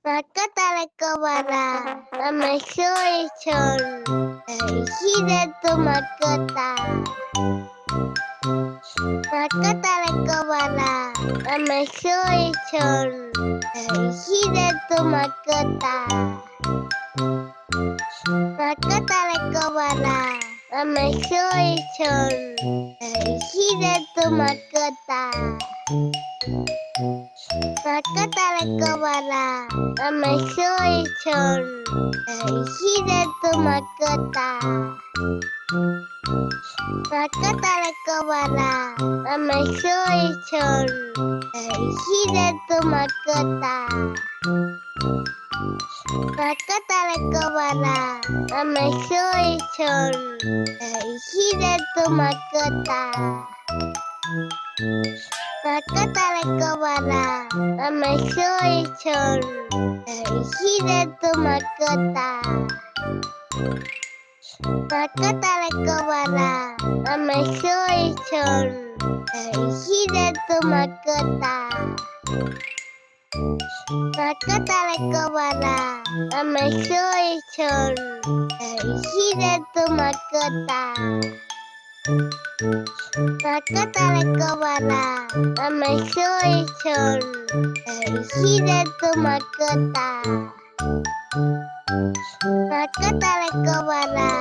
mascotas recobrará la mejor edición. Elegir tu mascota. Mascota recobrará la mejor edición. Elegir tu mascota. Mascota recobrará la mejor edición. Elegir tu mascota. Mascota recobrará la mejor edición. Elegir tu mascota. Mascota recobrará la mejor edición. Elegir tu mascota. Mascota recobrará la mejor edición. Elegir tu mascota. Mascota recobrará la mejor edición. Elegir tu mascota. Mascota recobrará la mejor edición. Elegir tu mascota. Mascota recobrará la mejor edición. Elegir tu mascota. Mascota recobrará la mejor edición. Elegir tu mascota. Mascota recobrará